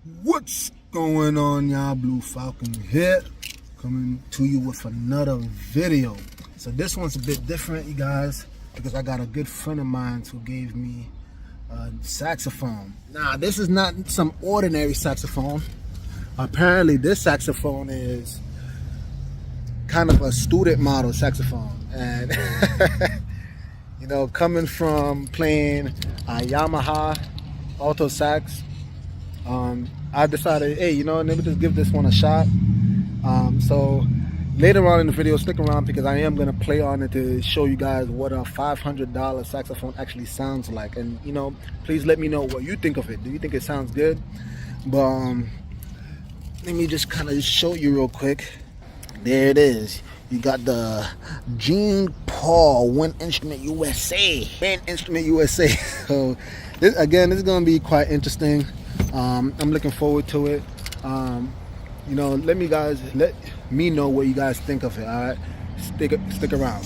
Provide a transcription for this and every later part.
What's going on, y'all? Blue Falcon here, coming to you with another video. So this one's a bit different, you guys, because I got a good friend of mine who gave me a saxophone. Now, this is not some ordinary saxophone. Apparently, this saxophone is kind of a student model saxophone, and you know, coming from playing a Yamaha alto sax, I decided, hey, you know, let me just give this one a shot. So later on in the video, stick around because I am going to play on it to show you guys what a $500 saxophone actually sounds like. And, you know, please let me know what you think of it. Do you think it sounds good? But let me just kind of show you real quick. There it is. You got the Jean Paul Wind Instrument USA. Wind Instrument USA. So this, again, this is going to be quite interesting. I'm looking forward to it. You know, let me know what you guys think of it. All right, stick around.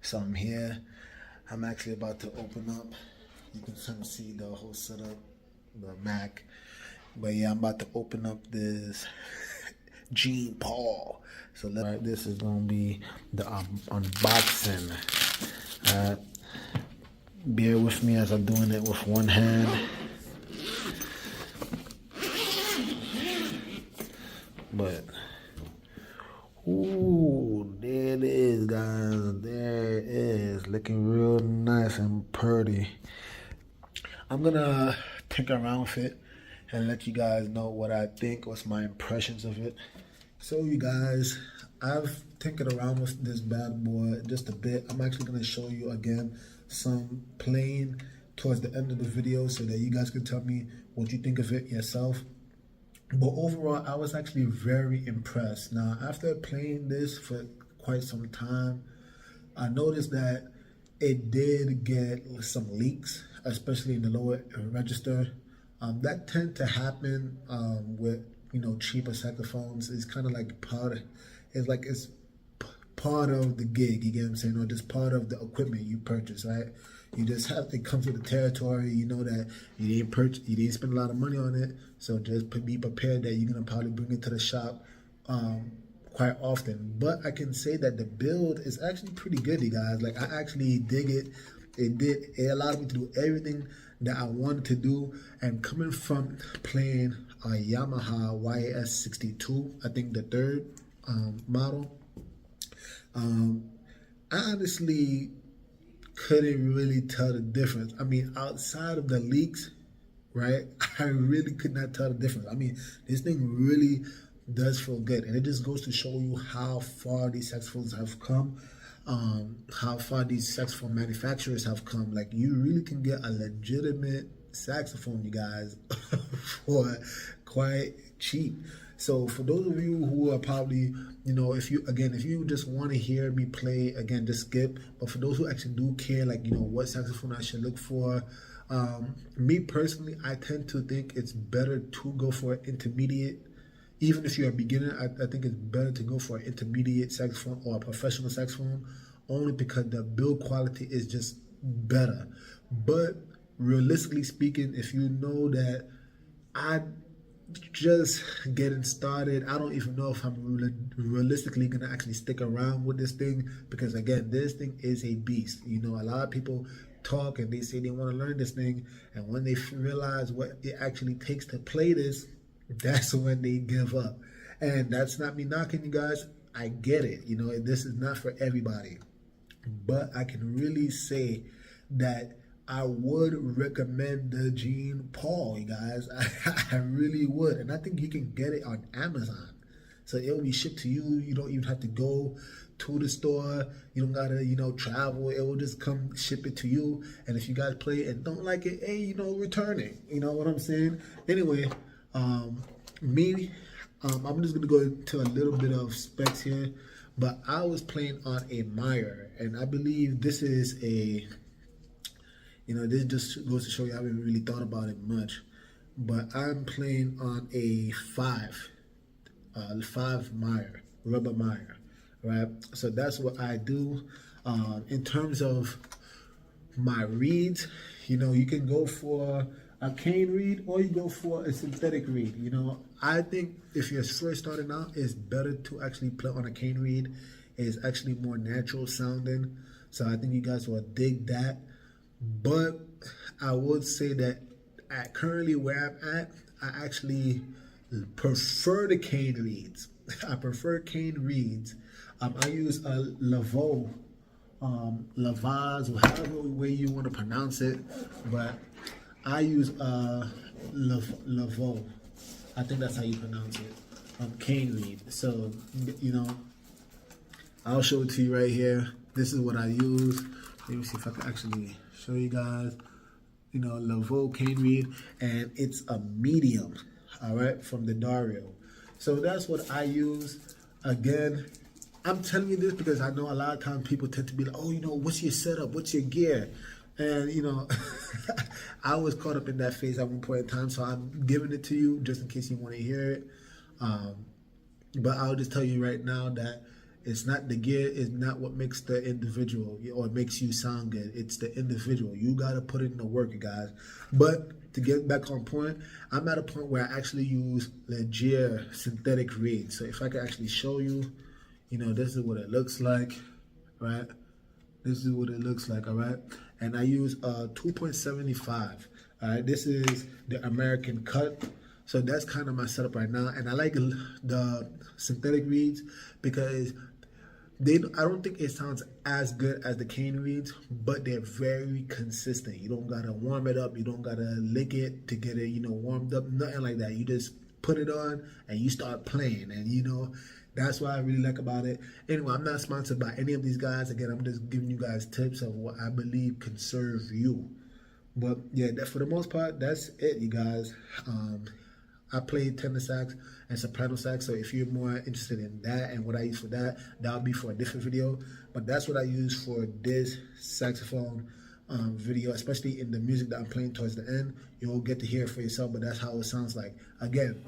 So I'm here. I'm actually about to open up. You can kind of see the whole setup, the Mac. But yeah, I'm about to open up this Jean Paul. So this is gonna be the unboxing. Bear with me as I'm doing it with one hand. But ooh, there it is, guys. There it is, looking real nice and pretty. I'm gonna tinker around with it and let you guys know what I think, what's my impressions of it. So you guys, I've tinkered around with this bad boy just a bit. I'm actually gonna show you again some playing towards the end of the video so that you guys can tell me what you think of it yourself. But overall, I was actually very impressed. Now, after playing this for quite some time, I noticed that it did get some leaks, especially in the lower register. That tend to happen with, you know, cheaper saxophones. It's kind of like it's part of the gig, you get what I'm saying, or just part of the equipment you purchase, right? You just have, it comes with the territory. You know that you didn't spend a lot of money on it, so just be prepared that you're gonna probably bring it to the shop quite often. But I can say that the build is actually pretty good, you guys. Like, I actually dig it. It allowed me to do everything that I wanted to do. And coming from playing a Yamaha YS62, I think the third model, I honestly couldn't really tell the difference. I mean, outside of the leaks, right, I really could not tell the difference. I mean, this thing really does feel good, and it just goes to show you how far these saxophones have come, how far these saxophone manufacturers have come. Like, you really can get a legitimate saxophone, you guys, for quite cheap. So for those of you who are probably, you know, if you just want to hear me play, again, just skip. But for those who actually do care, like, you know, what saxophone I should look for, me personally, I tend to think it's better to go for an intermediate. Even if you're a beginner, I think it's better to go for an intermediate saxophone or a professional saxophone, only because the build quality is just better. But realistically speaking, if you know that I just getting started, I don't even know if I'm realistically gonna actually stick around with this thing, because again, this thing is a beast. You know, a lot of people talk and they say they want to learn this thing, and when they realize what it actually takes to play this, that's when they give up. And that's not me knocking you guys. I get it. You know, this is not for everybody, but I can really say that I would recommend the Jean Paul, you guys. I really would. And I think you can get it on Amazon. So it will be shipped to you. You don't even have to go to the store. You don't gotta, travel. It will just come ship it to you. And if you guys play it and don't like it, hey, return it. You know what I'm saying? Anyway, I'm just gonna go into a little bit of specs here, but I was playing on a Meyer, and I believe this is a, this just goes to show you I haven't really thought about it much, but I'm playing on a 5 Meyer, rubber Meyer, right? So that's what I do. In terms of my reeds, you can go for a cane reed or you go for a synthetic reed. I think if you're first starting out, it's better to actually play on a cane reed. It's actually more natural sounding. So I think you guys will dig that. But I would say that currently where I'm at, I actually prefer the cane reeds. I prefer cane reeds. I use a Laveau, Lavaz, or however way you want to pronounce it, but I use Laveau. I think that's how you pronounce it. Cane reed. So I'll show it to you right here. This is what I use. Let me see if I can actually show you guys. Laveau cane reed, and it's a medium. All right, from the Dario. So that's what I use. Again, I'm telling you this because I know a lot of times people tend to be like, oh, what's your setup? What's your gear? And, I was caught up in that phase at one point in time, so I'm giving it to you just in case you want to hear it. But I'll just tell you right now that it's not the gear, is not what makes the individual or makes you sound good. It's the individual. You got to put in the work, you guys. But to get back on point, I'm at a point where I actually use Legier synthetic reeds. So if I can actually show you, this is what it looks like, right? This is what it looks like, all right? And I use 2.75, all right? This is the American cut. So that's kind of my setup right now. And I like the synthetic reeds because I don't think it sounds as good as the cane reeds, but they're very consistent. You don't gotta warm it up. You don't gotta lick it to get it, warmed up. Nothing like that. You just put it on and you start playing. And that's what I really like about it. Anyway, I'm not sponsored by any of these guys. Again, I'm just giving you guys tips of what I believe can serve you. But yeah, for the most part, that's it, you guys. I play tenor sax and soprano sax, so if you're more interested in that and what I use for that, that'll be for a different video. But that's what I use for this saxophone video, especially in the music that I'm playing towards the end. You'll get to hear it for yourself, but that's how it sounds like. Again,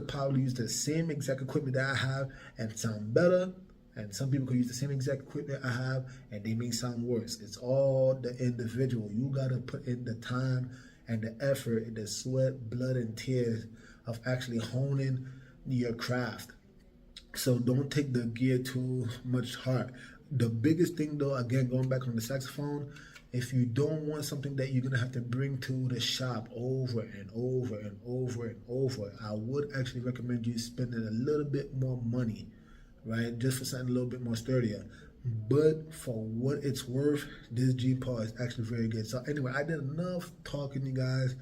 could probably use the same exact equipment that I have and sound better, and some people could use the same exact equipment I have and they may sound worse. It's all the individual. You gotta put in the time and the effort, the sweat, blood, and tears of actually honing your craft. So don't take the gear too much heart. The biggest thing though, again, going back on the saxophone, if you don't want something that you're gonna have to bring to the shop over and over and over and over, I would actually recommend you spending a little bit more money, right? Just for something a little bit more sturdier. But for what it's worth, this Jean Paul is actually very good. So anyway, I did enough talking, you guys.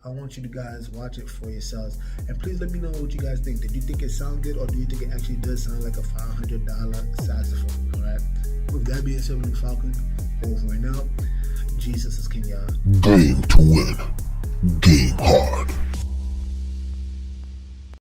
I want you to guys watch it for yourselves. And please let me know what you guys think. Did you think it sound good, or do you think it actually does sound like a $500 saxophone? All right. With that being said, Falcon, over and out. Jesus is king, y'all. Game to win. Game.